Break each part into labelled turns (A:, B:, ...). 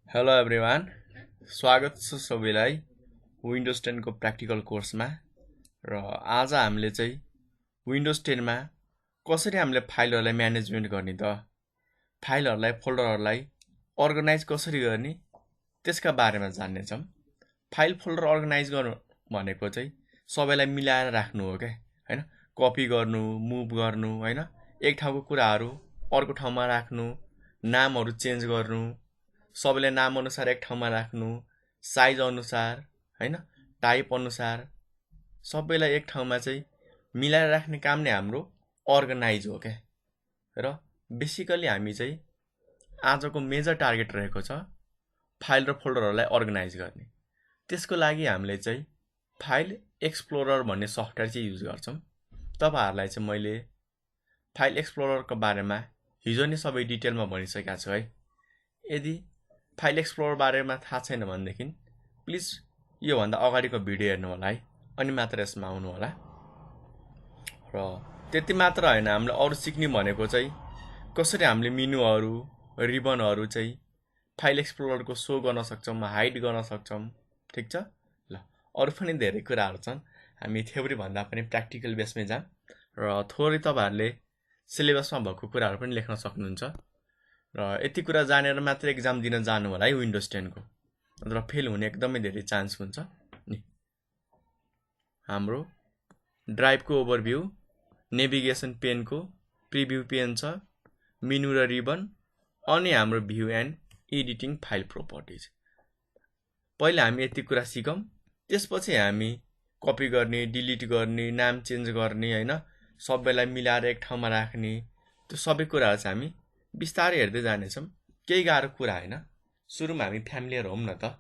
A: Hello everyone, स्वागत छ सबैलाई विन्डोज 10 को प्र्याक्टिकल कोर्समा। र आज हामीले चाहिँ विन्डोज 10 मा कसरी हामीले फाइलहरूलाई म्यानेजमेन्ट गर्ने त, फाइलहरूलाई फोल्डरहरूलाई अर्गनाइज कसरी गर्ने त्यसका बारेमा जान्ने छौं। फाइल फोल्डर अर्गनाइज गर्नु भनेको चाहिँ सबैलाई मिलाएर राख्नु हो के हैन, कपी गर्नु, मुभ गर्नु हैन, एक ठाउँको कुराहरू अर्को ठाउँमा राख्नु, नामहरू चेन्ज गर्नु, सबैले नाम अनुसार एक ठाउँमा राख्नु, साइज अनुसार हैन, टाइप अनुसार सबैलाई एक ठाउँमा चाहिँ मिलाएर राख्ने काम नै हाम्रो अर्गनाइज हो के। र बेसिकली हामी चाहिँ आजको मेजर टार्गेट रहेको छ फाइल र फोल्डरहरूलाई अर्गनाइज गर्ने। त्यसको लागि हामीले चाहिँ फाइल एक्सप्लोरर भन्ने सफ्टवेयर चाहिँ युज गर्छौं। तपाईहरुलाई चाहिँ मैले फाइल एक्सप्लोररको बारेमा हिजो नै सबै डिटेलमा भनिसकेका छु है। यदि फाइल एक्सप्लोरर बारेमा थाहा छैन भनेदेखि प्लिज यो भन्दा अगाडिको भिडियो हेर्नु होला है, अनि मात्र यसमा आउनु होला। र त्यति मात्र हैन, हामीले अरु सिक्ने भनेको चाहिँ कसरी हामीले मेनुहरू, रिबनहरू चाहिँ फाइल एक्सप्लोररको शो गर्न सक्छौं, हाइड गर्न सक्छौं। ठीक छ ल, अरु पनि धेरै कुराहरू छन्। हामी थ्योरी भन्दा पनि प्र्याक्टिकल बेसमै जाम र थोरै तपाईहरुले सिलेबसमा भएको कुराहरू पनि लेख्न सक्नुहुन्छ। र यति कुरा जानेर मात्र एक्जाम दिन जानु होला है विन्डोज 10 को, नत्र फेल हुने एकदमै धेरै चान्स हुन्छ नि। हाम्रो ड्राइभको ओभरभ्यू, नेभिगेसन पेनको प्रिभ्यू पेन छ, मेनु र रिबन, अनि हाम्रो view and editing file properties. पहिला हामी यति कुरा सिकौं, त्यसपछि हामी कपी गर्ने, डिलिट गर्ने, नाम चेन्ज गर्ने हैन, सबैलाई मिलाएर एक ठाउँमा राख्ने, त्यो सबै कुराहरू चाहिँ हामी बिस्तारै हेर्दै जानेछौं। केही गाह्रो कुरा हैन। सुरुमा हामी फ्यामिलियर हौं न त,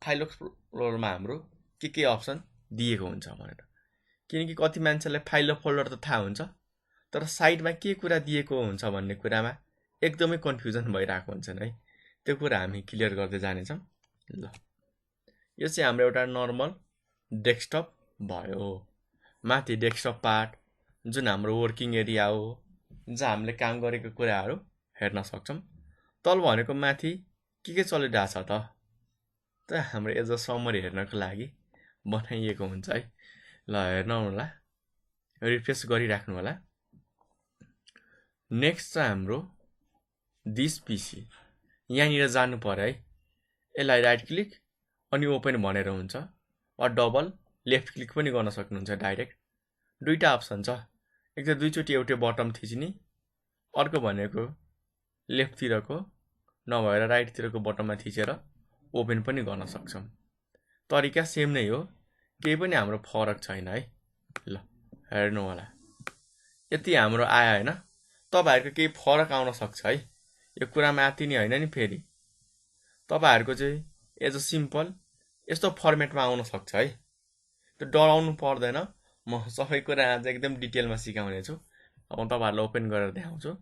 A: फाइल एक्सप्लोररमा हाम्रो के अप्सन दिएको हुन्छ भनेर। किनकि कति मान्छेलाई फाइल र फोल्डर त थाहा हुन्छ, तर साइडमा के कुरा दिएको हुन्छ भन्ने कुरामा एकदमै कन्फ्युजन भइरहेको हुन्छन् है। त्यो कुरा हामी क्लियर गर्दै जानेछौं। ल, यो चाहिँ हाम्रो एउटा नर्मल डेस्कटप भयो। माथि डेस्कटप पार्ट जुन हाम्रो वर्किङ एरिया हो, जहाँ हामीले काम गरेको कुराहरू हेर्न सक्छौं। तल भनेको माथि के चलिरहेछ त हाम्रो एज अ समरी हेर्नको लागि बनाइएको हुन्छ है। ल, हेर्नु होला, रिफ्रेश गरिराख्नु होला। नेक्स्ट चाहिँ हाम्रो दिस पीसी, यहाँनिर जानु पर्यो है। यसलाई राइट क्लिक अनि ओपन भनेर हुन्छ, वा डबल लेफ्ट क्लिक पनि गर्न सक्नुहुन्छ डाइरेक्ट। दुईटा अप्सन छ, एक त दुईचोटि एउटै बटन थिच्ने, अर्को भनेको लेफ्टतिरको नभएर राइटतिरको बटनमा थिचेर ओपन पनि गर्न सक्छौं। तरिका सेम नै हो, केही पनि हाम्रो फरक छैन है। ल, हेर्नु होला, यति हाम्रो आयो हैन। तपाईहरुको केही फरक आउन सक्छ है, यो कुरामा आति नै हैन नि। फेरि तपाईहरुको चाहिँ एज अ सिम्पल यस्तो फर्मेटमा आउन सक्छ है। त्यो डराउनु पर्दैन, म सबै कुरा आज एकदम डिटेलमा सिकाउने छु। अब तपाईहरुलाई ओपन गरेर देखाउँछु।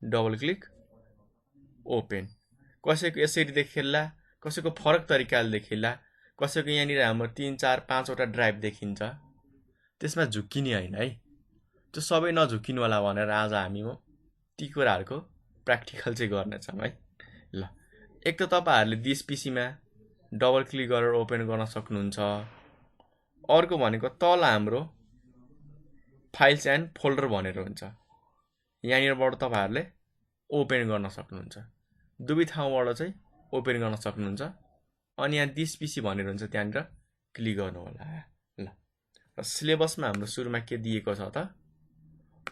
A: Double click, open. कसैको यसरी देखिएला, कसैको फरक तरिकाले देखिएला, कसैको यहाँनिर हाम्रो 3, 4, 5 वटा ड्राइभ देखिन्छ। त्यसमा झुक्किने हैन है, त्यो सबै नझुक्किनु होला भनेर आज हामी ती कुराहरुको प्र्याक्टिकल चाहिँ गर्नेछौं है। ल, एक त तपाईहरुले दिस पीसीमा डबल क्लिक गरेर ओपन गर्न सक्नुहुन्छ। अर्को भनेको तल हाम्रो फाइल्स एन्ड फोल्डर भनेर हुन्छ, यहाँनिरबाट तपाईहरुले ओपन गर्न सक्नुहुन्छ। दुवै ठाउँबाट चाहिँ ओपन गर्न सक्नुहुन्छ। अनि यहाँ दिस पीसी भनेर हुन्छ, त्यहाँनिर क्लिक गर्नु होला। ल, र सिलेबसमा हाम्रो सुरुमा के दिएको छ त,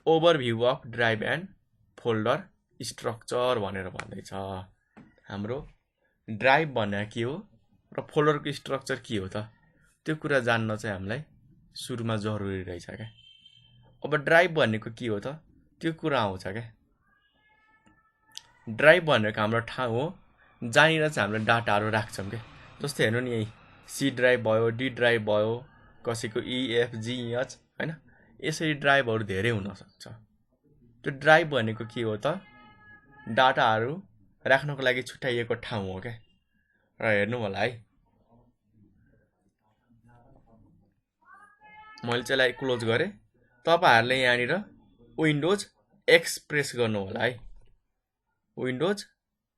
A: overview of drive and folder structure भनेर भन्दैछ। हाम्रो ड्राइभ भनेको के हो र फोल्डरको स्ट्रक्चर के हो त, त्यो कुरा जान्न चाहिँ हामीलाई सुरुमा जरुरी रहेछ क्या। अब ड्राइभ भनेको के हो त, त्यो कुरा आउँछ क्या। ड्राइभ भनेको हाम्रो ठाउँ हो जहाँनिर चाहिँ हामीले डाटाहरू राख्छौं के। जस्तै हेर्नु नि, यही सी ड्राइभ भयो, डी ड्राइभ भयो, कसैको EFGH हैन, यसरी ड्राइभहरू धेरै हुन सक्छ। त्यो ड्राइभ भनेको के हो त, डाटाहरू राख्नको लागि छुट्याइएको ठाउँ हो के। र हेर्नु होला है, मैले चाहिँ यसलाई क्लोज गरे। तपाईहरुले यहाँनिर विन्डोज X प्रेस गर्नु होला है। विन्डोज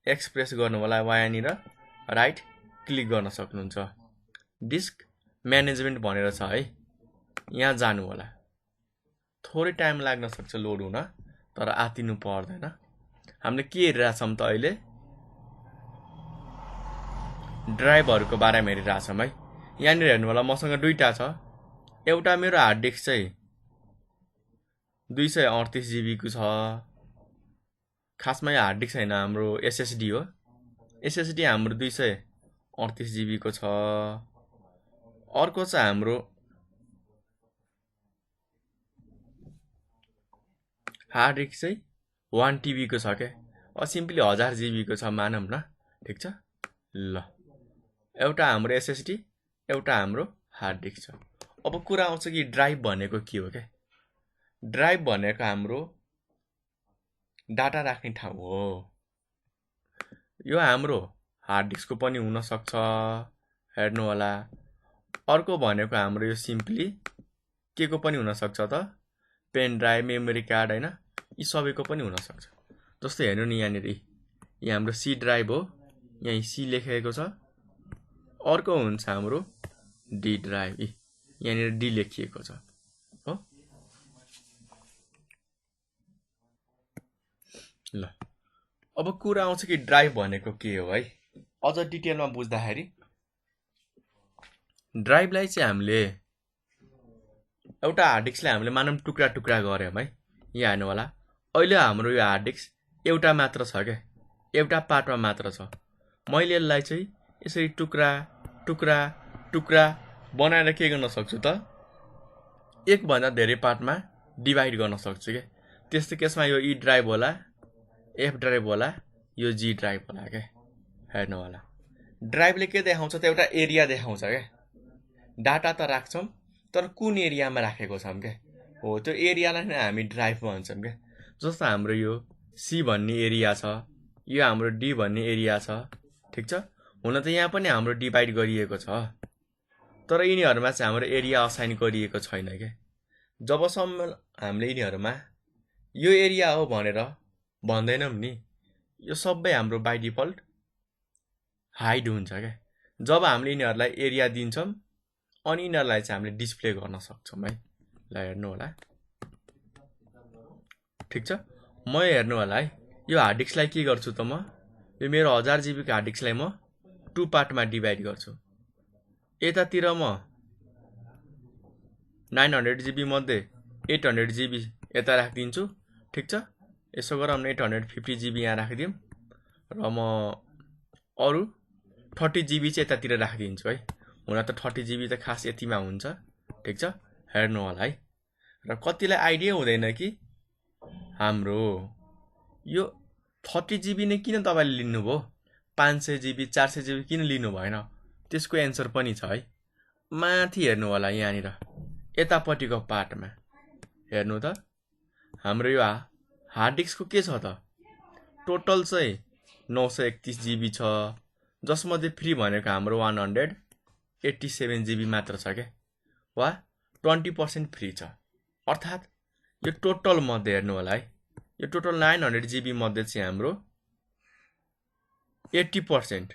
A: एक्स प्रेस गर्नु होला वा यहाँनिर राइट क्लिक गर्न सक्नुहुन्छ। डिस्क म्यानेजमेन्ट भनेर छ है, यहाँ जानु होला। थोरै टाइम लाग्न सक्छ लोड हुन, तर आतिनु पर्दैन। हामीले के हेरिरहेछौँ त अहिले ड्राइभहरूको बारेमा हेरिरहेछौँ है। यहाँनिर हेर्नु होला मसँग दुईटा छ। एउटा मेरो हार्ड डिस्क चाहिँ 238 GB को छ। खासमा यो हार्ड डिस्क हैन, हाम्रो SSD हो। SSD हाम्रो 238 GB को छ। अर्को चाहिँ हाम्रो हार्ड डिस्क चाहिँ 1 TB को छ के, सिम्पली 1000 GB को छ मानौँ न, ठिक छ। ल एउटा हाम्रो SSD, एउटा हाम्रो हार्ड डिस्क छ। अब कुरा आउँछ कि ड्राइभ भनेको के हो के। ड्राइभ भनेको हाम्रो डाटा राख्ने ठाउँ हो। यो हाम्रो हार्ड डिस्कको पनि हुन सक्छ, हेर्नु होला। अर्को भनेको हाम्रो यो सिम्पली के को पनि हुन सक्छ त, पेन ड्राइभ, मेमोरी कार्ड हैन, यी सबैको पनि हुन सक्छ। जस्तै हेर्नु नि यहाँनिर यहाँ हाम्रो सी ड्राइभ हो, यहाँ सी लेखेको छ। अर्को हुन्छ हाम्रो डी ड्राइभ, यहाँनिर डी लेखिएको छ हो। ल अब कुरा आउँछ कि ड्राइभ भनेको के हो है। अझ डिटेलमा बुझ्दाखेरि ड्राइभलाई चाहिँ हामीले एउटा हार्ड डिस्कलाई हामीले मानौँ टुक्रा टुक्रा गर्यौँ है। यहाँ हेर्नु होला, अहिले हाम्रो यो हार्ड डिस्क एउटा मात्र छ क्या, एउटा पार्टमा मात्र छ। मैले यसलाई चाहिँ यसरी टुक्रा टुक्रा टुक्रा बनाएर के गर्न सक्छु त, एकभन्दा धेरै पार्टमा डिभाइड गर्न सक्छु क्या। त्यस्तो केसमा यो ई ड्राइभ होला, एफ ड्राइभ होला, यो जी ड्राइभ होला क्या। हेर्नु होला, ड्राइभले के देखाउँछ त, एउटा एरिया देखाउँछ क्या। डाटा त राख्छौँ, तर कुन एरियामा राखेको छौँ क्या, हो त्यो एरियालाई नै हामी ड्राइभ भन्छौँ क्या। जस्तो हाम्रो यो सी भन्ने एरिया छ, यो हाम्रो डी भन्ने एरिया छ, ठिक छ। हुन त यहाँ पनि हाम्रो डिभाइड गरिएको छ, तर यिनीहरूमा चाहिँ हाम्रो एरिया असाइन गरिएको छैन क्या। जबसम्म हामीले यिनीहरूमा यो एरिया हो भनेर भन्दैनौँ नि, यो सबै हाम्रो बाइ डिफल्ट हाइड हुन्छ क्या। जब हामीले यिनीहरूलाई एरिया दिन्छौँ अनि यिनीहरूलाई चाहिँ हामीले डिस्प्ले गर्न सक्छौँ है। ल हेर्नु होला, ठिक छ। म हेर्नु होला है, यो हार्ड डिस्कलाई के गर्छु त, म यो मेरो 1000 GB को हार्ड डिस्कलाई म 2 पार्टमा डिभाइड गर्छु। यतातिर म 900 GB मध्ये 800 GB यता राखिदिन्छु, ठिक छ। यसो गरौँ न, 850 GB यहाँ राखिदिउँ र म अरू 30 GB चाहिँ यतातिर राखिदिन्छु है। हुन त 30 GB त खास यतिमा हुन्छ, ठिक छ। हेर्नु होला है, र कतिलाई आइडिया हुँदैन कि हाम्रो यो 30 GB नै किन तपाईँले लिनुभयो, 500 GB 400 GB किन लिनु भएन, त्यसको एन्सर पनि छ है। माथि हेर्नु होला, यहाँनिर यतापट्टिको पार्टमा हेर्नु त, हाम्रो यो हार्ड डिस्कको के छ त, टोटल चाहिँ 931 GB छ, जसमध्ये फ्री भनेको हाम्रो 187 GB मात्र छ क्या, वा 20% फ्री छ। अर्थात् यो टोटल मध्ये हेर्नु होला है, यो टोटल 900 GB मध्ये चाहिँ हाम्रो 80%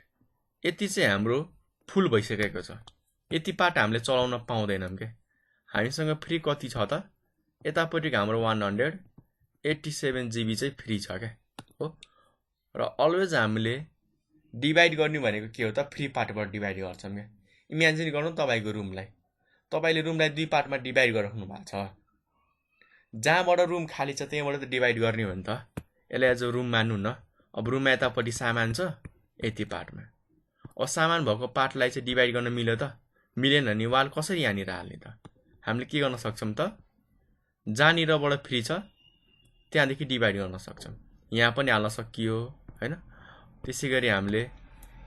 A: यति चाहिँ हाम्रो फुल भइसकेको छ। यति पार्ट हामीले चलाउन पाउँदैनौँ क्या। हामीसँग फ्री कति छ त, यतापट्टिको हाम्रो 187 GB चाहिँ फ्री छ क्या हो। र अलवेज हामीले डिभाइड गर्ने भनेको के हो त, फ्री पार्टबाट डिभाइड गर्छौँ क्या। इमेजिन गर्नु तपाईँको रुमलाई, तपाईँले रुमलाई 2 पार्टमा डिभाइड गरिराख्नु भएको छ। जहाँबाट रुम खाली छ त्यहीँबाट त डिभाइड गर्ने हो नि त। यसलाई एज अ रुम मान्नु न। अब रुममा यतापट्टि सामान छ यति पार्टमा, अब सामान भएको पार्टलाई चाहिँ डिभाइड गर्न मिल्यो त, मिलेन नि वाल कसरी यहाँनिर हाल्ने त। हामीले के गर्न सक्छौँ त, जहाँनिरबाट फ्री छ त्यहाँदेखि डिभाइड गर्न सक्छौँ। यहाँ पनि हाल्न सकियो हैन। त्यसै गरी हामीले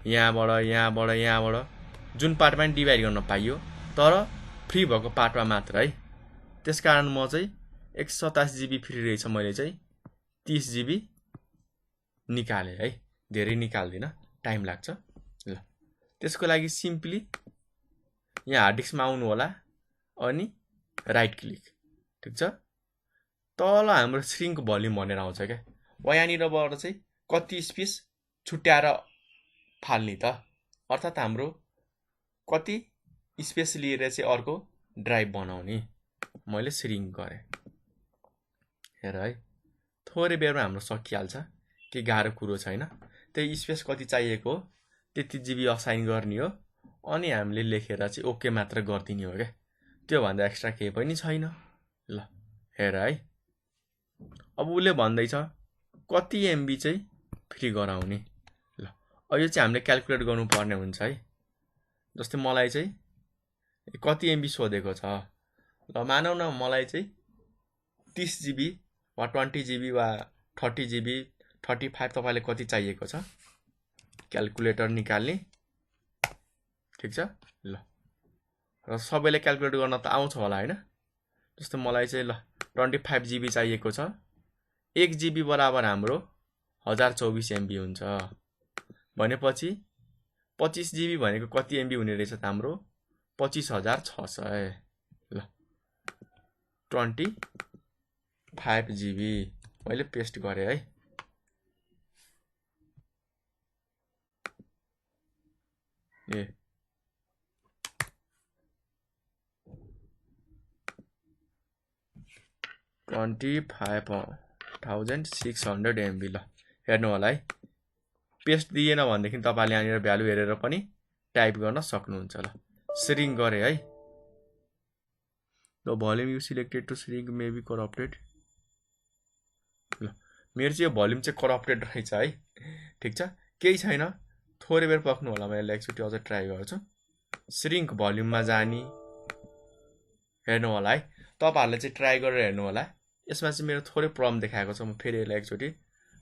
A: यहाँबाट यहाँबाट यहाँबाट जुन पार्टमा पनि डिभाइड गर्न पाइयो, तर फ्री भएको पार्टमा मात्र है। त्यसकारण म चाहिँ 127 GB फ्री रहेछ, मैले चाहिँ 30 GB निकालेँ है। धेरै निकाल्दिनँ, टाइम लाग्छ। ल त्यसको लागि सिम्पली यहाँ हार्ड डिस्कमा आउनु होला, अनि राइट क्लिक, ठिक छ। तल हाम्रो श्रिङ्क भोल्युम भनेर आउँछ क्या, वा यहाँनिरबाट चाहिँ कति स्पेस छुट्याएर फाल्ने त, अर्थात् हाम्रो कति स्पेस लिएर चाहिँ अर्को ड्राइभ बनाउने। मैले श्रिङ्क गरेँ, हेर है, थोरै बेरमा हाम्रो सकिहाल्छ, के गाह्रो कुरो छैन। त्यही स्पेस कति चाहिएको हो त्यति जिबी असाइन गर्ने हो, अनि हामीले लेखेर चाहिँ ओके मात्र गरिदिने हो क्या, त्योभन्दा एक्स्ट्रा केही पनि छैन। ल हेर है, अब उसले भन्दैछ कति एमबी चाहिँ फ्री गराउने। ल अब यो चाहिँ हामीले क्यालकुलेट गर्नुपर्ने हुन्छ है। जस्तै मलाई चाहिँ कति एमबी सोधेको छ, ल मानौ न मलाई चाहिँ 30 जिबी वा 20 जिबी वा 30 जिबी 35 तपाईँले कति चाहिएको छ, क्यालकुलेटर निकाल्ने, ठिक छ। ल र सबैले क्यालकुलेट गर्न त आउँछ होला होइन। जस्तै मलाई चाहिँ ल 25 जिबी चाहिएको छ, 1 जिबी बराबर हाम्रो 1024 एमबी हुन्छ भनेपछि 25 जिबी भनेको कति एमबी हुने रहेछ त हाम्रो 25,600। ल 25 जिबी मैले पेस्ट गरेँ है। ए 25,600 एमबी। ल हेर्नु होला है, पेस्ट दिएन भनेदेखि तपाईँले यहाँनिर भ्यालु हेरेर पनि टाइप गर्न सक्नुहुन्छ। ल श्रिङ्क गरेँ है। The volume you selected to shrink may be corrupted. ल मेरो चाहिँ यो भोल्युम चाहिँ करप्टेड रहेछ है, ठिक छ, केही छैन, थोरै बेर पर्खनु होला, मैले एकचोटि अझ ट्राई गर्छु। श्रिङ्क भोल्युममा जाने, हेर्नु होला है, तपाईँहरूले चाहिँ ट्राई गरेर हेर्नु होला। यसमा चाहिँ मेरो थोरै प्रब्लम देखाएको छ, म फेरि यसलाई एकचोटि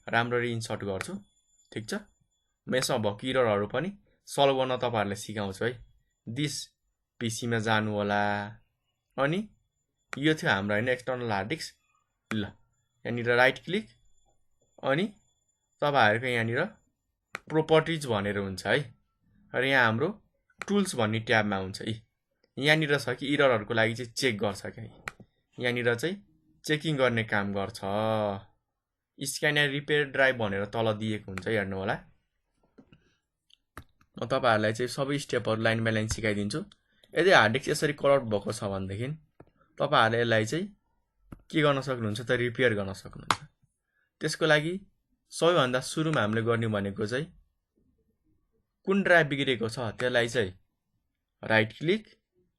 A: राम्ररी इन्सर्ट गर्छु, ठिक छ। म यसमा भएको इररहरू पनि सल्भ गर्न तपाईँहरूलाई सिकाउँछु है। दिस पिसीमा जानु होला, अनि यो थियो हाम्रो होइन एक्सटर्नल हार्ड डिस्क। ल यहाँनिर राइट क्लिक, अनि तपाईँहरूको यहाँनिर प्रोपर्टिज भनेर हुन्छ है, र यहाँ हाम्रो टुल्स भन्ने ट्याबमा हुन्छ। यहाँनिर छ कि इररहरूको लागि चाहिँ चेक गर्छ क्या, यहाँनिर चाहिँ चेकिङ गर्ने काम गर्छ। स्क्यान एन्ड रिपेयर ड्राइभ भनेर तल दिएको हुन्छ, हेर्नु होला। म तपाईँहरूलाई चाहिँ सबै स्टेपहरू लाइन बाई लाइन सिकाइदिन्छु। यदि हार्ड डिस्क यसरी करप्ट भएको छ भनेदेखि तपाईँहरूले यसलाई चाहिँ के गर्न सक्नुहुन्छ त, रिपेयर गर्न सक्नुहुन्छ। त्यसको लागि सबैभन्दा सुरुमा हामीले गर्ने भनेको चाहिँ कुन ड्राइभ बिग्रेको छ त्यसलाई चाहिँ राइट क्लिक,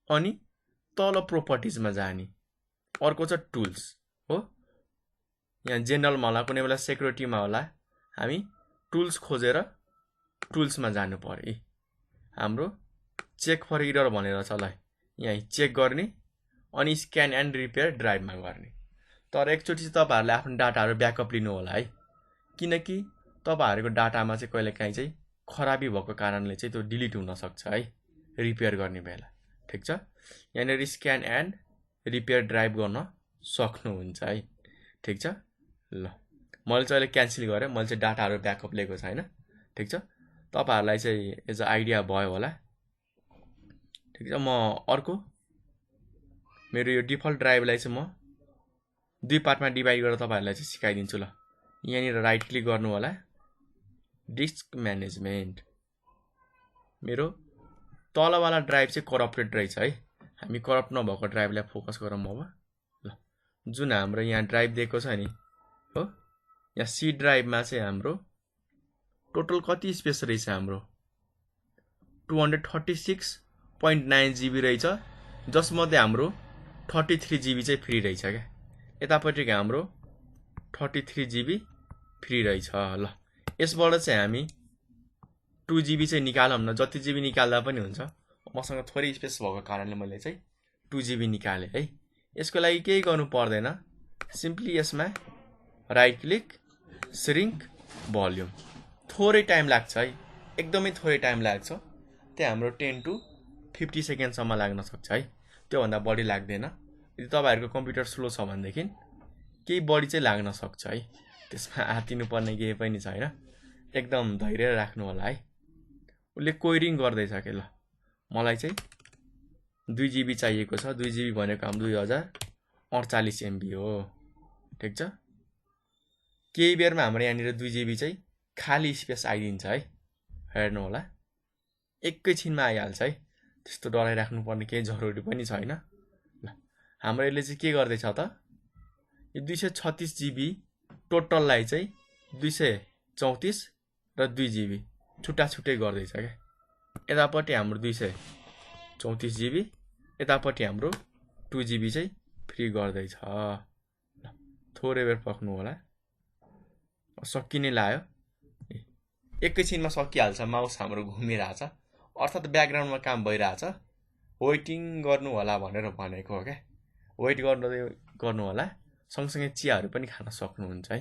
A: अनि तल प्रोपर्टिजमा जाने। अर्को छ टुल्स हो, यहाँ जेनरलमा होला, कुनै बेला सेक्युरिटीमा होला, हामी टुल्स खोजेर टुल्समा जानु पर्यो। हाम्रो चेक फर इरर भनेर छ, ल यहाँ चेक गर्ने, अनि स्क्यान एन्ड रिपेयर ड्राइभमा गर्ने। तर एकचोटि चाहिँ तपाईँहरूले आफ्नो डाटाहरू ब्याकअप लिनु होला है, किनकि तपाईँहरूको डाटामा चाहिँ कहिलेकाहीँ चाहिँ खराबी भएको कारणले चाहिँ त्यो डिलिट हुनसक्छ है रिपेयर गर्ने बेला, ठिक छ। यहाँनिर स्क्यान एन्ड रिपेयर ड्राइभ गर्न सक्नुहुन्छ है, ठिक छ। ल मैले चाहिँ अहिले क्यान्सल गरेँ, मैले चाहिँ डाटाहरू ब्याकअप लिएको छैन, ठिक छ। तपाईँहरूलाई चाहिँ एज अ आइडिया भयो होला, ठिक छ। म अर्को मेरो यो डिफल्ट ड्राइभलाई चाहिँ म 2 पार्टमा डिभाइड गरेर तपाईँहरूलाई चाहिँ सिकाइदिन्छु। ल यहाँनिर राइट क्लिक गर्नु होला, डिस्क म्यानेजमेन्ट। मेरो तलवाला ड्राइभ चाहिँ करप्टेड रहेछ है, हामी करप्ट नभएको ड्राइभलाई फोकस गरौँ अब। ल जुन हाम्रो यहाँ ड्राइभ दिएको छ नि हो, यहाँ सी ड्राइभमा चाहिँ हाम्रो टोटल कति स्पेस रहेछ, हाम्रो 236.9 जिबी रहेछ, जसमध्ये हाम्रो 33 जिबी चाहिँ फ्री रहेछ क्या। यतापट्टिको हाम्रो 33 जिबी फ्री रहेछ। ल यसबाट चाहिँ हामी 2 जिबी चाहिँ निकालौँ न, जति जिबी निकाल्दा पनि हुन्छ। मसँग थोरै स्पेस भएको कारणले मैले चाहिँ 2 जिबी निकालेँ है। यसको लागि केही गर्नु पर्दैन, सिम्पली यसमा राइट क्लिक, श्रिङ्क भोल्युम। थोरै टाइम लाग्छ है, एकदमै थोरै टाइम लाग्छ, त्यहाँ हाम्रो 10 to 50 सेकेन्डसम्म लाग्न सक्छ है, त्योभन्दा बढी लाग्दैन। यदि तपाईँहरूको कम्प्युटर स्लो छ भनेदेखि केही बढी चाहिँ लाग्न सक्छ है, त्यसमा आत्तिनुपर्ने केही पनि छैन, एकदम धैर्य राख्नु होला है। उसले कोइरिङ गर्दैछ कि ल मलाई चाहिँ 2 जिबी चाहिएको छ, 2 जिबी भनेको हाम्रो 2048 एमबी हो, ठिक छ। केही बेरमा हाम्रो यहाँनिर 2 जिबी चाहिँ खाली स्पेस आइदिन्छ है। हेर्नु होला, एकैछिनमा आइहाल्छ है। त्यस्तो डराइराख्नुपर्ने केही जरुरी पनि छैन। ल हाम्रो यसले चाहिँ के गर्दैछ त, यो 236 GB टोटललाई चाहिँ 234 र 2 GB छुट्टा छुट्टै गर्दैछ क्या। यतापट्टि हाम्रो 234 GB, यतापट्टि हाम्रो 2 GB चाहिँ फ्री गर्दैछ। ल थोरै बेर पर्खनु होला, सकिनै लाग्यो। एकैछिनमा सकिहाल्छ। माउस हाम्रो घुमिरहेछ, अर्थात् ब्याकग्राउन्डमा काम भइरहेछ। वेटिङ गर्नु होला भनेर भनेको हो क्या। वेट गर्नु होला, सँगसँगै चियाहरू पनि खान सक्नुहुन्छ है।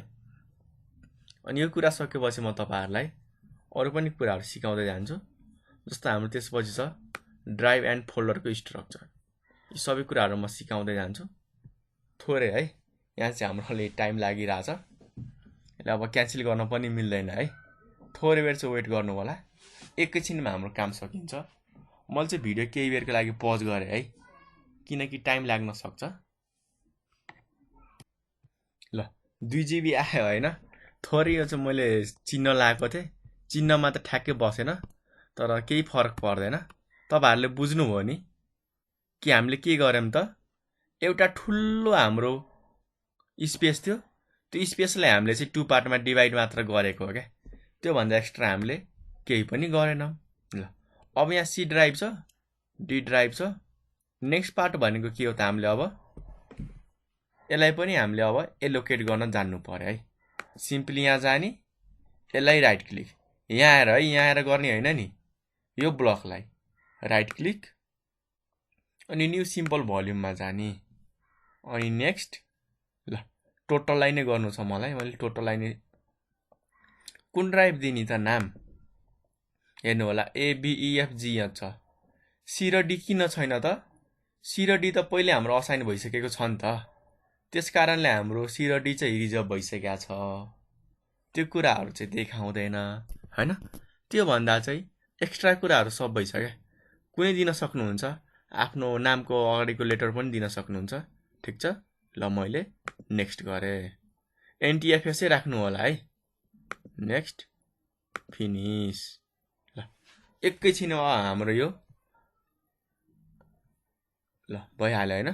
A: अनि यो कुरा सकेपछि म तपाईहरुलाई अरु पनि कुराहरू सिकाउँदै जान्छु। जस्तो हाम्रो त्यसपछि छ ड्राइभ एन्ड फोल्डरको स्ट्रक्चर। यी सबै कुराहरू म सिकाउँदै जान्छु थोरै है। यहाँ चाहिँ हाम्रो टाइम लागिरहेछ, यसले अब क्यान्सल गर्न पनि मिल्दैन है। थोरै बेर चाहिँ वेट गर्नु होला, एकैछिनमा हाम्रो काम सकिन्छ। मैले चाहिँ भिडियो केही बेरको लागि पज गरेँ है, किनकि टाइम लाग्न सक्छ। ल 2 GB आयो हैन। थोरै यो चाहिँ मैले चिन्ह लगाएको थिएँ, चिन्हमा त ठ्याक्कै बसेन, तर केही फरक पर्दैन। तपाईहरुले बुझ्नुभयो नि कि हामीले के गर्यौं त। एउटा ठुलो हाम्रो स्पेस थियो, त्यो स्पेसलाई हामीले चाहिँ 2 पार्टमा डिभाइड मात्र गरेको हो क्या। त्यो भन्दा एक्स्ट्रा हामीले केही पनि गरेनौं। ल अब यहाँ सी ड्राइभ छ, डी ड्राइभ छ। नेक्स्ट पार्ट भनेको के हो त, हामीले अब यसलाई पनि हामीले अब एलोकेट गर्न जान्नु पर्यो है। सिम्पली यहाँ जाने, यसलाई राइट क्लिक, यहाँ आएर गर्ने हैन नि। यो ब्लकलाई राइट क्लिक अनि न्यू सिम्पल भोल्युममा जाने, अनि नेक्स्ट। ल टोटललाई नै गर्नु छ मलाई, मैले टोटललाई नै कुन ड्राइभ दिने त नाम हेर्नु होला। ABEFG यहाँ छ। सी र डी किन छैन त? सी र डी त पहिले हाम्रो असाइन भइसकेको छ नि त, त्यसकारणले हाम्रो सी र डी चाहिँ रिजर्भ भइसकेको छ। त्यो कुराहरू चाहिँ देखाउँदैन हैन। त्यो भन्दा चाहिँ एक्स्ट्रा कुराहरू सबै छ क्या। कुनै दिन सक्नुहुन्छ, आफ्नो नामको अगाडिको लेटर पनि दिन सक्नुहुन्छ। ठीक छ। ल मैले नेक्स्ट गरे, NTFS राख्नु होला है। Next, finish. ल एकैछिनमा हाम्रो यो ल भइहाल्यो हैन।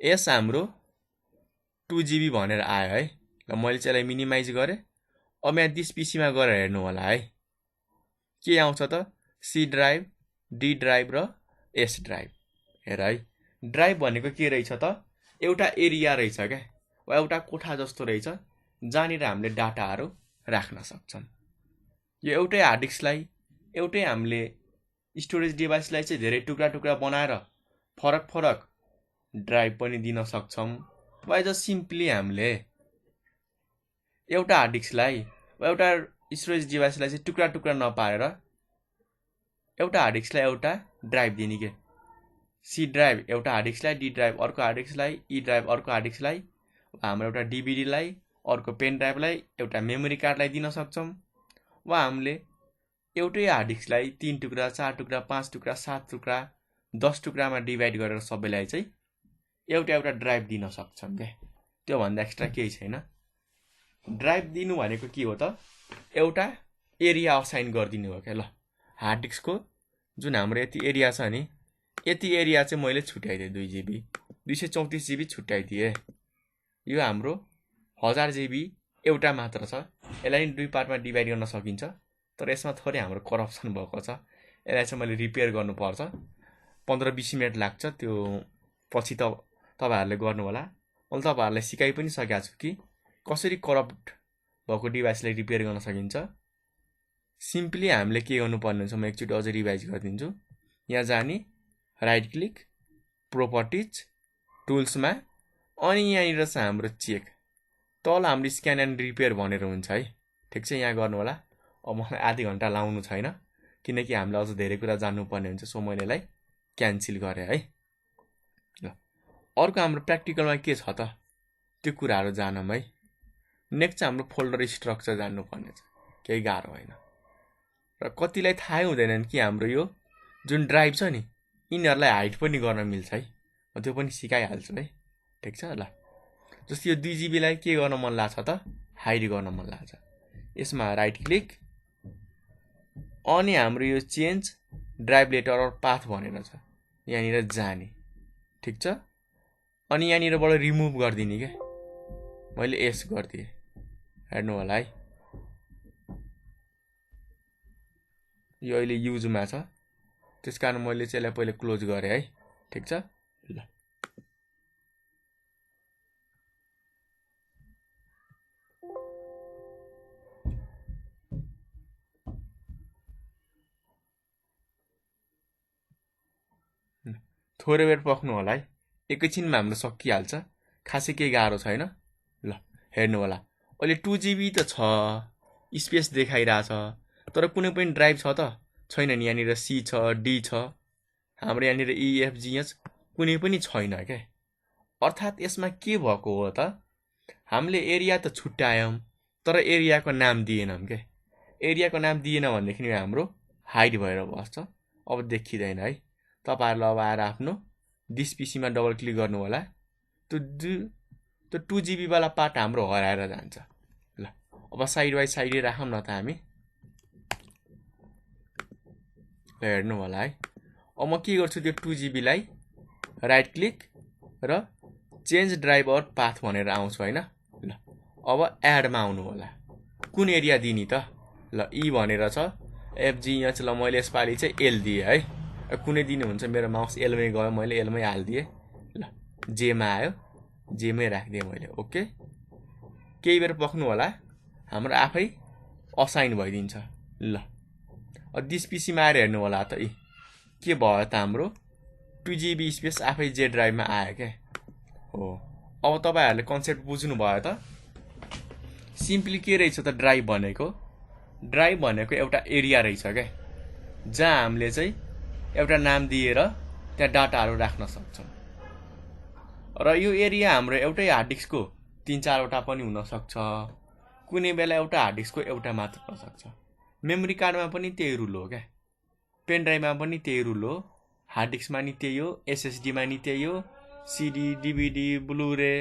A: यस हाम्रो 2 GB भनेर आयो है। ल मैले चाहिँ यसलाई मिनिमाइज गरे। अब यहाँ दिस पीसीमा गएर हेर्नु होला है, के आउँछ त, सी ड्राइभ, डी ड्राइभ र एस ड्राइभ। हेर है, ड्राइभ भनेको के रहेछ त, एउटा एरिया रहेछ क्या, वा एउटा कोठा जस्तो रहेछ जहाँनिर हामीले डाटाहरू राख्न सक्छौं। यो एउटै हार्ड डिस्कलाई, एउटै हामीले स्टोरेज डिभाइसलाई चाहिँ धेरै टुक्रा टुक्रा बनाएर फरक फरक ड्राइभ पनि दिन सक्छौं। वा एज सिम्पली हामीले एउटा हार्ड डिस्कलाई वा एउटा स्टोरेज डिभाइसलाई चाहिँ टुक्रा टुक्रा नपारेर एउटा हार्ड डिस्कलाई एउटा ड्राइभ दिने के। सी ड्राइभ एउटा हार्ड डिस्कलाई, डी ड्राइभ अर्को हार्ड डिस्कलाई, ई ड्राइभ अर्को हार्ड डिस्कलाई, हाम्रो एउटा डीभीडीलाई, अर्को पेन ड्राइभलाई, एउटा मेमोरी कार्डलाई दिन सक्छौं। वा हामीले एउटै हार्ड डिस्कलाई 3 टुक्रा, 4 टुक्रा, 5 टुक्रा, 7 टुक्रा, 10 टुक्रामा डिभाइड गरेर सबैलाई चाहिँ एउटा एउटा ड्राइभ दिन सक्छौं के। त्यो भन्दा एक्स्ट्रा केही छैन। ड्राइभ दिनु भनेको के हो त, एउटा एरिया असाइन गरिदिनु हो क्या। ल हार्ड डिस्कको जुन हाम्रो यति एरिया छ नि, यति एरिया चाहिँ मैले छुट्याइदिएँ 2 GB, 234 GB छुट्याइदिएँ। यो हाम्रो 1000 GB एउटा मात्र छ। यसलाई 2 पार्टमा डिभाइड गर्न सकिन्छ, तर यसमा थोरै हाम्रो करप्सन भएको छ। यसलाई चाहिँ मैले रिपेयर गर्नुपर्छ, 15-20 मिनेट लाग्छ। त्यो पछि त तपाईहरुले गर्नु होला। मैले तपाईहरुलाई सिकाइ पनि सकेको छु कि कसरी करप्ट भएको डिभाइसलाई रिपेयर गर्न सकिन्छ। सिम्पली हामीले के गर्नुपर्ने हुन्छ, म एकचोटि अझै रिभाइज गरिदिन्छु। यहाँ जाने, राइट क्लिक, प्रोपर्टिज, टुल्समा, अनि यहाँनिर छ हाम्रो चेक। तल हाम्रो स्क्यान एन्ड रिपेयर भनेर हुन्छ है। ठिक छ, यहाँ गर्नु होला। अब मलाई आधी घण्टा लाउनु छैन, किनकि हामीले अझ धेरै कुरा जान्नुपर्ने हुन्छ। सो मैले यसलाई क्यान्सल गरेँ है। ल अर्को हाम्रो प्र्याक्टिकलमा के छ त, त्यो कुराहरू जानौँ है। नेक्स्ट हाम्रो फोल्डर स्ट्रक्चर जान्नुपर्ने छ, केही गाह्रो होइन। र कतिलाई थाहै हुँदैन कि हाम्रो यो जुन ड्राइभ छ नि, यिनीहरूलाई हाइड पनि गर्न मिल्छ है। म त्यो पनि सिकाइहाल्छु है। ठिक छ। ल जस्तो यो 2 GB लाई के गर्न मन लाग्छ त, हाइड गर्न मन लाग्छ। यसमा राइट क्लिक अनि हाम्रो यो change drive letter or path भनेर छ यहाँनिर जाने ठिक छ अनि यहाँनिरबाट रिमुभ गरिदिने क्या मैले एस गरिदिएँ हेर्नु होला है यो अहिले युजमा छ त्यसकारण मैले चाहिँ यसलाई पहिले क्लोज गरेँ है ठिक छ ल थोरै बेर पर्खनु होला है एकैछिनमा हाम्रो सकिहाल्छ खासै केही गाह्रो छैन ल हेर्नु होला अहिले 2GB त छ स्पेस देखाइरहेछ तर कुनै पनि ड्राइभ छ त छैन नि यहाँनिर सी छ डी छ हाम्रो यहाँनिर EFGH कुनै पनि छैन क्या अर्थात् यसमा के भएको हो त हामीले एरिया त छुट्यायौँ तर एरियाको नाम दिएनौँ क्या एरियाको नाम दिएन भनेदेखि हाम्रो हाइड भएर बस्छ अब देखिँदैन है तपाईहरुले अब आएर आफ्नो दिस पीसीमा डबल क्लिक गर्नु होला त्यो 2GB वाला पार्ट हाम्रो हराएर जान्छ ल अब साइड बाइ साइड राखौँ न त हामी हेर्नु होला है अब म के गर्छु त्यो 2GB लाई राइट क्लिक र चेन्ज ड्राइभ अर पाथ भनेर आउँछु हैन ल अब एडमा आउनु होला कुन एरिया दिने त ल ई भनेर छ FGH ल मैले यसपालि चाहिँ एल दिए है कुनै दिनु हुन्छ मेरो माउस एलमै गयो मैले एलमै हाल्दिए ल जेमा आयो जेमै राख्दिए मैले ओके केही बेर पर्खनु होला हाम्रो आफै असाइन भइदिन्छ ल दिस पीसीमा आएर हेर्नु होला त के भयो त हाम्रो 2GB स्पेस आफै जे ड्राइभमा आयो के हो अब तपाईहरुले कन्सेप्ट बुझ्नु भयो त सिम्पली के रहेछ त ड्राइभ भनेको एउटा एरिया रहेछ के जहाँ हामीले चाहिँ एउटा नाम दिएर त्यहाँ डाटाहरु राख्न सक्छौं र यो एरिया हाम्रो एउटै हार्ड डिस्कको 3-4 वटा पनि हुन सक्छ कुनै बेला एउटा हार्ड डिस्कको एउटा मात्र हुन सक्छ मेमोरी कार्डमा पनि त्यही रुल हो के पेन ड्राइभमा पनि त्यही रुल हो हार्ड डिस्कमा नि त्यही हो SSD मा नि त्यही हो CD DVD Blu ray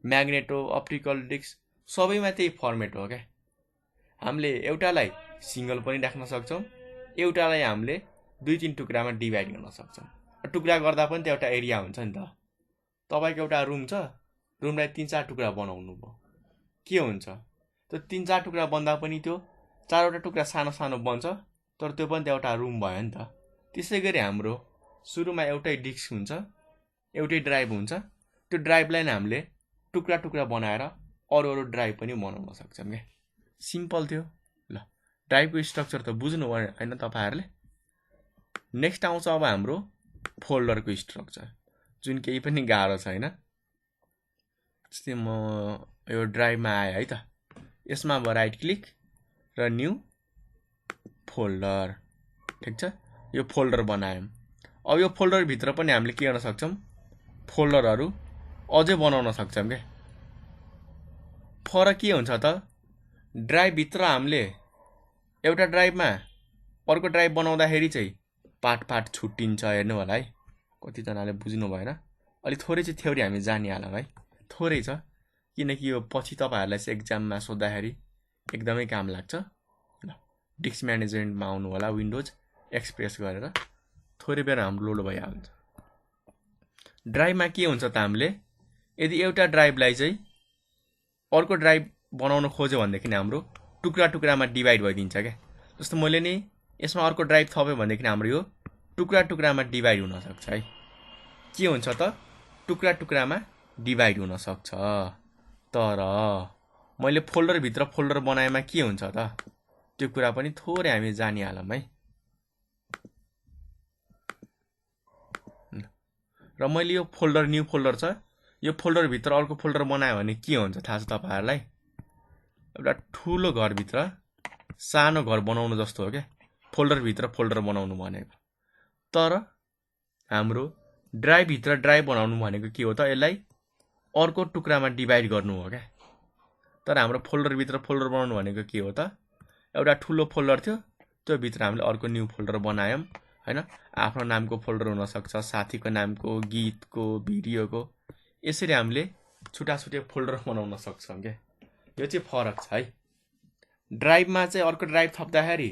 A: magneto optical disc सबैमा त्यही फर्मेट हो के हामीले एउटालाई सिंगल पनि राख्न सक्छौं एउटालाई हामीले 2-3 टुक्रामा डिभाइड गर्न सक्छौं टुक्रा गर्दा पनि त्यो एउटा एरिया हुन्छ नि त तपाईको एउटा रुम छ रुमलाई 3-4 टुक्रा बनाउनु भयो के हुन्छ त्यो 3-4 टुक्रा बन्दा पनि त्यो 4 वटा टुक्रा सानो सानो बन्छ तर त्यो पनि एउटा रुम भयो नि त त्यसैगरी हाम्रो सुरुमा एउटै डिस्क हुन्छ एउटै ड्राइभ हुन्छ त्यो ड्राइभलाई नै हामीले टुक्रा टुक्रा बनाएर अरु ड्राइभ पनि बनाउन सक्छौं के सिम्पल थियो ल ड्राइभको स्ट्रक्चर त बुझ्नु भयो हैन तपाईहरुले नेक्स्ट आउँछ अब हाम्रो फोल्डरको स्ट्रक्चर जुन केही पनि गाह्रो छैन जस्तै म यो ड्राइभमा आए है त यसमा अब राइट क्लिक र न्यू फोल्डर ठीक छ यो फोल्डर बनायौं अब यो फोल्डर भित्र पनि हामीले के गर्न सक्छौं फोल्डरहरु अझै बनाउन सक्छौं के फरक के हुन्छ त ड्राइभ भित्र हामीले एउटा ड्राइभमा अर्को ड्राइभ बनाउँदाखेरि चाहिँ पार्ट छुट्टिन्छ हेर्नु होला है कति जनाले बुझ्नु भएन अलि थोरै चाहिँ थ्योरी हामी जानिहालौं है थोरै छ किनकि यो पछि तपाईहरुलाई चाहिँ एक्जाममा सोध्दाखेरि एकदमै काम लाग्छ ल डिस्क म्यानेजमेन्टमा आउनु होला विन्डोज एक्सप्रेस गरेर थोरै बेर हाम्रो लोड भइहाल्छ ड्राइभमा के हुन्छ त हामीले यदि एउटा ड्राइभलाई चाहिँ अर्को ड्राइभ बनाउन खोज्यो भनेदेखि हाम्रो टुक्रा टुक्रामा डिभाइड भइदिन्छ के जस्तो मैले नि यसमा अर्को ड्राइभ थप्यो भनेदेखि हाम्रो यो टुक्रा टुक्रामा डिभाइड हुन सक्छ है के हुन्छ त टुक्रा टुक्रामा डिभाइड हुन सक्छ तर मैले फोल्डर भित्र फोल्डर बनाएमा के हुन्छ त त्यो कुरा पनि थोरै हामी जानिहालौं है र मैले यो फोल्डर न्यू फोल्डर छ यो फोल्डर भित्र अर्को फोल्डर बनायो भने के हुन्छ थाहा छ तपाईहरुलाई एउटा ठूलो घर भित्र सानो घर बनाउनु जस्तो हो के फोल्डर भित्र फोल्डर बनाउनु भनेको तर हाम्रो ड्राइभ भित्र ड्राइभ बनाउनु भनेको के हो त यसलाई अर्को टुक्रामा डिभाइड गर्नु हो के तर हाम्रो फोल्डर भित्र फोल्डर बनाउनु भनेको के हो त एउटा ठूलो फोल्डर थियो त्यो भित्र हामीले अर्को न्यू फोल्डर बनायौं हैन आफ्नो नामको फोल्डर हुन सक्छ साथीको नामको गीतको भिडियोको यसरी हामीले छुटा छुटे फोल्डर बनाउन सक्छौं के यो चाहिँ फरक छ है ड्राइभमा चाहिँ अर्को ड्राइभ थप्दाखेरि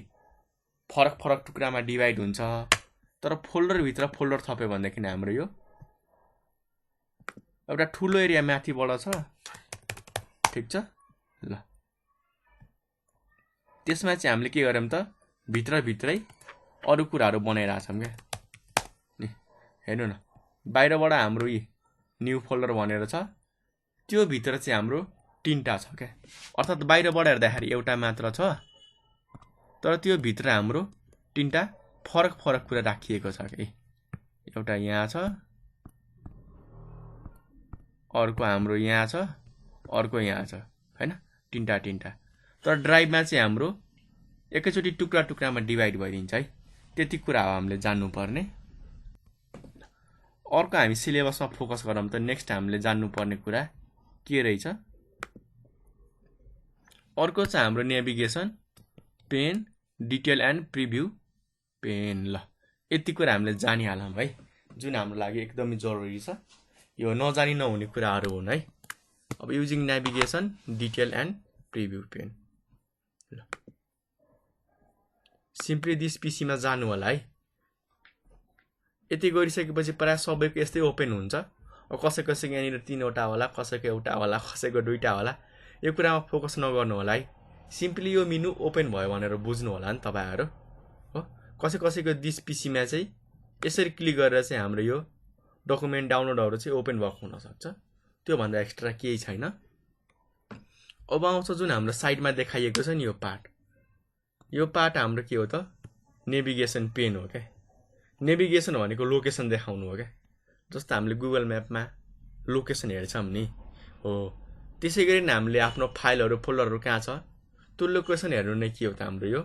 A: फरक फरक टुक्रामा डिभाइड हुन्छ। तर फोल्डरभित्र फोल्डर थप्यो भनेदेखि हाम्रो यो एउटा ठुलो एरिया माथिबाट छ, ठिक छ। ल त्यसमा चाहिँ हामीले के गर्यौं त भित्रभित्रै अरु कुराहरु बनाइराछौं के। नि हेर्नु न, बाहिरबाट हाम्रो न्यू फोल्डर भनेर छ, त्यो भित्र चाहिँ हाम्रो तीनटा छ के। अर्थात बाहिरबाट हेर्दाखेरि एउटा मात्र छ, तर त्यो भित्र हाम्रो तीनटा फरक फरक कुरा राखिएको छ के। एउटा यहाँ छ, अर्को हाम्रो यहाँ छ, अर्को यहाँ छ, हैन, तीनटा तीनटा। तर ड्राइभमा चाहिँ हाम्रो एकैचोटी टुक्रा टुक्रामा डिभाइड भइदिन्छ है। त्यति कुरा हो हामीले जान्नु पर्ने। अर्को हामी सिलेबसमा फोकस गरौँ त नेक्स्ट हामीले जान्नु पर्ने कुरा के रहेछ। अर्को चाहिँ हाम्रो navigation pane, detail and preview pane. ल यति कुरा हामीले जानिहालौँ है, जुन हाम्रो लागि एकदमै जरुरी छ। यो नजानी नहुने कुराहरु हुन् है। अब using navigation detail and preview pane. ल सिम्पली दिस पीसीमा जानु होला है। यति गरिसकेपछि प्राय सबैको यस्तै ओपन हुन्छ। कसैको यहाँनिर 3 वटा होला, कसैको एउटा होला, कसैको 2टा होला। यो कुरामा फोकस नगर्नु होला है। सिम्पली यो मेनु ओपन भयो भनेर बुझ्नु होला नि तपाईहरु हो। कसैको दिस पीसीमा चाहिँ यसरी क्लिक गरेर चाहिँ हाम्रो यो डकुमेन्ट डाउनलोडहरु चाहिँ ओपन भएको हुन सक्छ। त्यो भन्दा एक्स्ट्रा केही छैन। अब आउँछ जुन हाम्रो साइडमा देखाइएको छ नि यो पार्ट। यो पार्ट हाम्रो के हो त नेभिगेसन पेन हो के। नेभिगेसन भनेको लोकेसन देखाउनु हो के। जस्तो हामीले गुगल म्यापमा लोकेसन हेर्छौं नि हो, त्यसैगरी हामीले आफ्नो फाइलहरु फोल्डरहरु कहाँ छ त्यो लोकेसन हेर्नु नै के हो त हाम्रो यो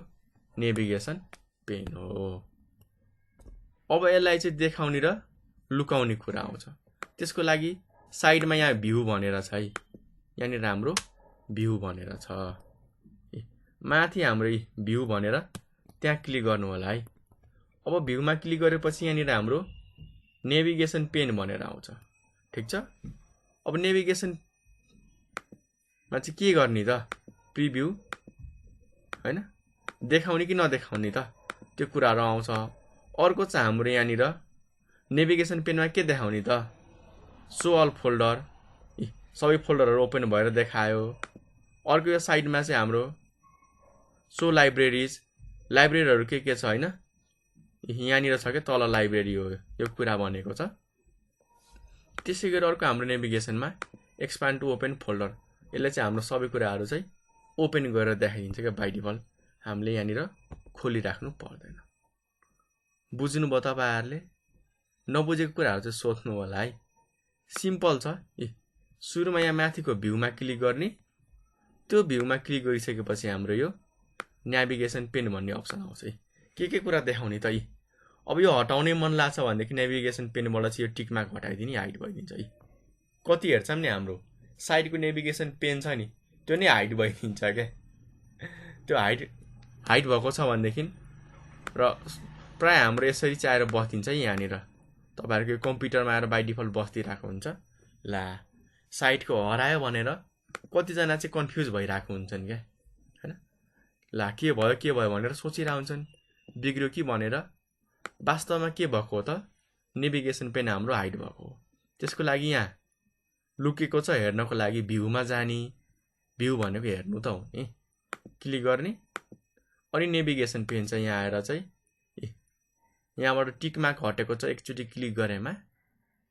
A: नेभिगेसन पेन हो। अब यसलाई चाहिँ देखाउने र लुकाउने कुरा आउँछ। त्यसको लागि साइडमा यहाँ भ्यू भनेर छ है। यहाँनिर हाम्रो भ्यू भनेर छ। माथि हाम्रो भ्यू भनेर त्यहाँ क्लिक गर्नु होला है। अब भ्यूमा क्लिक गरेपछि यहाँनिर हाम्रो नेभिगेसन पेन भनेर आउँछ, ठीक छ। अब नेभिगेसनमा चाहिँ के गर्ने त प्रिभ्यू हैन, देखाउने कि नदेखाउने त त्यो कुराहरु आउँछ। अर्को चाहिँ हाम्रो यहाँनिर नेभिगेसन पेनमा के देखाउने त सो अल फोल्डर, सबै फोल्डरहरु ओपन भएर देखायो। अर्को यो साइडमा चाहिँ हाम्रो सो लाइब्रेरीज, लाइब्रेरीहरु के छ हैन, यहाँनिर छ के तल लाइब्रेरी हो यो कुरा भनेको छ। त्यसैगरी अर्को हाम्रो नेभिगेसनमा एक्सपान्ड टु ओपन फोल्डर, यसले चाहिँ हाम्रो सबै कुराहरु चाहिँ ओपन गरेर देखाइदिन्छ के बाइ डिफल्ट। हामीले यहाँनिर खोलिराख्नु पर्दैन। बुझ्नु भयो तपाईहरुले? नबुझेको कुराहरु चाहिँ सोध्नु होला है। सिम्पल छ। सुरुमा यहाँ माथिको भ्यूमा क्लिक गर्ने, त्यो भ्यूमा क्लिक गरिसकेपछि हाम्रो यो नेभिगेसन पेन भन्ने अप्सन आउँछ है। के कुरा देखाउने त अब यो हटाउने मन लाग्छ भनेदेखि नेभिगेसन पेनबाट चाहिँ यो टिक मार्क हटाइदिने हाइड भइदिन्छ है। कति हेर्छौं नि हाम्रो साइडको नेभिगेसन पेन छ नि त्यो नै हाइड भइदिन्छ के। त्यो हाइड भएको छ भनेदेखि र प्राय हाम्रो यसरी चाहिँ आएर बस्दिन्छ है। यहाँनिर तपाईहरुको कम्प्युटरमा आएर बाइ डिफल्ट बस्दिरहेको हुन्छ। ला साइडको हरायो भनेर कतिजना चाहिँ कन्फ्युज भइरहेको हुन्छन् के हैन। ला के भयो भनेर सोचिरहेको हुन्छन्, बिग्रियो कि भनेर। वास्तवमा के भएको हो त नेभिगेसन पेन हाम्रो हाइड भएको हो। त्यसको लागि यहाँ लुकेको छ हेर्नको लागि भ्यूमा जाने, भ्यू भनेको हेर्नु त हो नि, क्लिक गर्ने अनि नेभिगेसन पेन चाहिँ यहाँ आएर चाहिँ यहाँबाट टिक मार्क हटेको छ, एकचोटी क्लिक गरेमा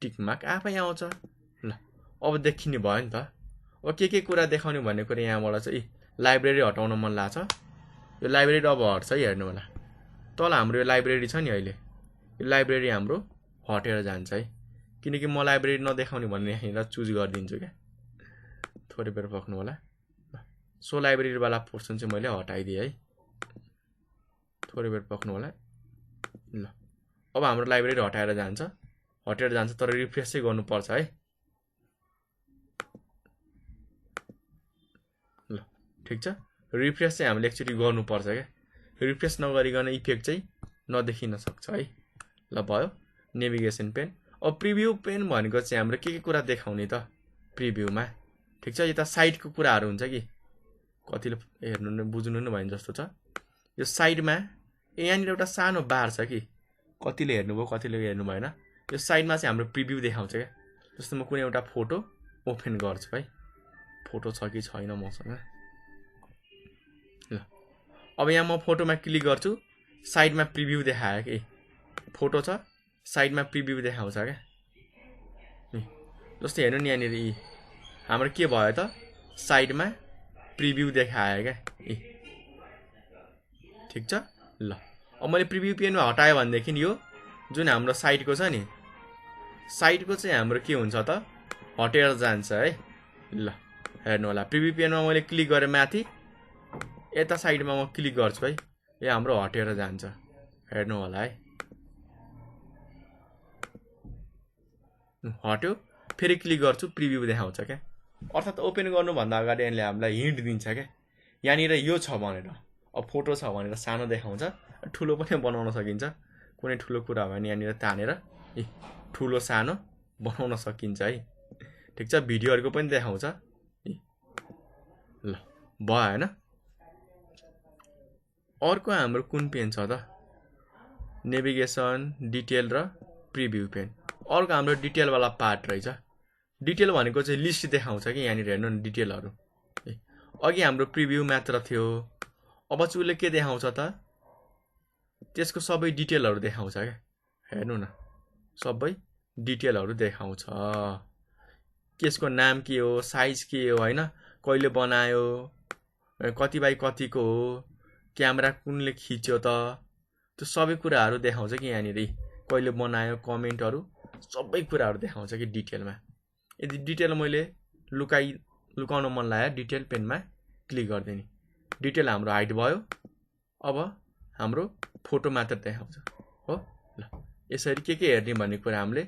A: टिक मार्क आफै आउँछ। ल अब देखिने भयो नि त। अब के कुरा देखाउने भन्ने कुरा यहाँबाट चाहिँ लाइब्रेरी हटाउन मन लाग्छ। यो लाइब्रेरी अब हट्छ है, हेर्नु होला। तल हाम्रो यो लाइब्रेरी छ नि अहिले, यो लाइब्रेरी हाम्रो हटेर जान्छ है। किनकि म लाइब्रेरी नदेखाउने भन्ने यहाँनिर चुज गरिदिन्छु क्या। थोरै बेर पर्खनु होला। सो लाइब्रेरी वाला पोर्सन चाहिँ मैले हटाइदिएँ है। थोरै बेर पर्खनु होला। ल अब हाम्रो लाइब्रेरी हटेर जान्छ, तर रिफ्रेस चाहिँ गर्नुपर्छ है। ल ठीक छ, रिफ्रेस चाहिँ हामीले एकचोटी गर्नुपर्छ क्या। रिफ्रेस नगरिकन इफेक्ट चाहिँ नदेखिन सक्छ है। ल भयो नेभिगेसन पेन। अब प्रिभ्यू पेन भनेको चाहिँ हाम्रो के कुरा देखाउने त प्रिभ्यूमा, ठीक छ। यता साइडको कुराहरु हुन्छ कि कतिले हेर्नु नै बुझ्नु नै भयो जस्तो छ। यो साइडमा यहाँनिर एउटा सानो बार छ कि, कतिले हेर्नुभयो कतिले हेर्नु भएन। यो साइडमा चाहिँ हाम्रो प्रिभ्यू देखाउँछ क्या। जस्तो म कुनै एउटा फोटो ओपन गर्छु है, फोटो छ कि छैन मसँग। ल अब यहाँ म फोटोमा क्लिक गर्छु, साइडमा प्रिभ्यू देखायो कि, फोटो छ साइडमा प्रिभ्यू देखाउँछ क्या। जस्तो हेर्नु नि यहाँनिर हाम्रो के भयो त, साइडमा प्रिभ्यू देखायो क्या। ठिक छ। ल अब मैले प्रिभ्यू पेनमा हटायो भनेदेखि यो जुन हाम्रो साइटको छ नि, साइटको चाहिँ हाम्रो के हुन्छ त, हटेर जान्छ है। ल हेर्नु होला, प्रिभ्यू पेनमा मैले क्लिक गरेँ माथि, यता साइडमा म क्लिक गर्छु है, यो हाम्रो हटेर जान्छ। हेर्नु होला है, हट्यो, फेरि क्लिक गर्छु प्रिभ्यू देखाउँछ क्या। अर्थात् ओपन गर्नुभन्दा अगाडि यसले हामीलाई हिन्ट दिन्छ क्या, यहाँनिर यो छ भनेर। अब फोटो छ भनेर सानो देखाउँछ, ठुलो पनि बनाउन सकिन्छ। कुनै ठुलो कुरा भयो भने यहाँनिर तानेर ठुलो सानो बनाउन सकिन्छ है। ठिक छ, भिडियोहरूको पनि देखाउँछ। ल भयो होइन। अर्को हाम्रो कुन पेन छ त, नेभिगेसन, डिटेल र प्रिभ्यू पेन। अर्को हाम्रो डिटेलवाला पार्ट रहेछ। डिटेल भनेको चाहिँ लिस्ट देखाउँछ कि, यहाँनिर हेर्नु न डिटेलहरू। अघि हाम्रो प्रिभ्यू मात्र थियो, अब चाहिँ उसले के देखाउँछ त, त्यसको सबै डिटेलहरू देखाउँछ क्या। हेर्नु न, सबै डिटेलहरू देखाउँछ। त्यसको नाम के हो, साइज के हो होइन, कहिले बनायो, कति बाई कतिको हो, क्यामेरा कुनले खिच्यो त, त्यो सबै कुराहरू देखाउँछ कि यहाँनिर। कहिले बनायो, कमेन्टहरू, सबै कुराहरू देखाउँछ कि डिटेलमा। यदि डिटेल मैले लुकाउन मन लाग्यो, डिटेल पेनमा क्लिक गरिदिएँ नि, डिटेल हाम्रो हाइड भयो। अब हाम्रो फोटो मात्र देखाउँछ हो। ल यसरी के हेर्ने भन्ने कुरा हामीले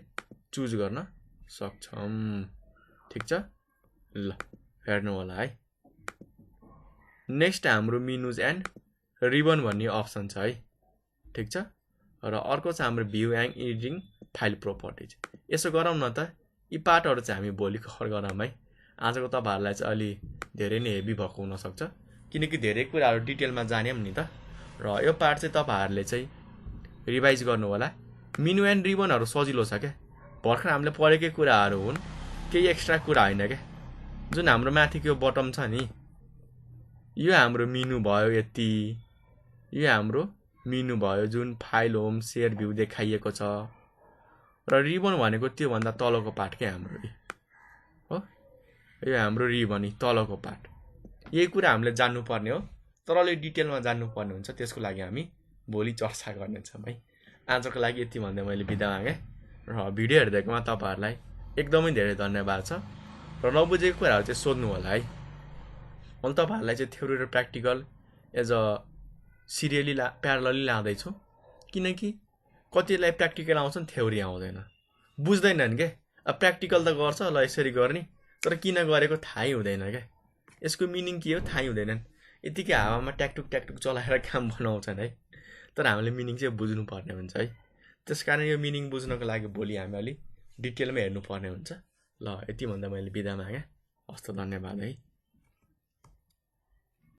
A: चुज गर्न सक्छौँ। ठिक छ। ल हेर्नु होला है। नेक्स्ट हाम्रो मेनुज एन्ड रिबन भन्ने अप्सन छ है। ठिक छ। र अर्को छ हाम्रो view and editing file properties. यसो गरौँ न त, यी पार्टहरू चाहिँ हामी भोलि कभर गरौँ है। आजको तपाईँहरूलाई चाहिँ अलि धेरै नै हेभी भएको हुनसक्छ, किनकि धेरै कुराहरू डिटेलमा जान्यौँ नि त। र यो पार्ट चाहिँ तपाईँहरूले चाहिँ रिभाइज गर्नु होला। मेनु एन्ड रिबनहरू सजिलो छ क्या, भर्खर हामीले पढेकै कुराहरू हुन्, केही एक्स्ट्रा कुरा होइन क्या। जुन हाम्रो माथिको यो बटम छ नि, यो हाम्रो मेनु भयो। यति यो हाम्रो मेनु भयो, जुन फाइल होम सेयर भ्यू देखाइएको छ। र रिबन भनेको त्योभन्दा तलको पार्ट क्या हाम्रो हो। यो हाम्रो रिबन तलको पार्ट। यही कुरा हामीले जान्नुपर्ने हो, तर अलि डिटेलमा जान्नुपर्ने हुन्छ। त्यसको लागि हामी भोलि चर्चा गर्नेछौँ है। आजको लागि यति भन्दै मैले बिदा मागेँ। र भिडियो हेरिदिएकोमा तपाईँहरूलाई एकदमै धेरै धन्यवाद छ। र नबुझेको कुराहरू चाहिँ सोध्नु होला है। मैले तपाईँहरूलाई चाहिँ थ्योरी र practical as a serially parallelly लाँदैछु, किनकि कतिलाई प्र्याक्टिकल आउँछन्, थ्योरी आउँदैन, बुझ्दैनन् क्या। अब प्र्याक्टिकल त गर्छ, ल यसरी गर्ने, तर किन गरेको थाहै हुँदैन क्या। यसको मिनिङ के हो थाहै हुँदैनन्। यतिकै हावामा ट्याकटुक चलाएर काम बनाउँछन् है। तर हामीले मिनिङ चाहिँ बुझ्नुपर्ने हुन्छ है। त्यसकारण यो मिनिङ बुझ्नको लागि भोलि हामी अलिक डिटेलमा हेर्नुपर्ने हुन्छ। ल यति भन्दा मैले बिदा मागेँ। हस्त, धन्यवाद है।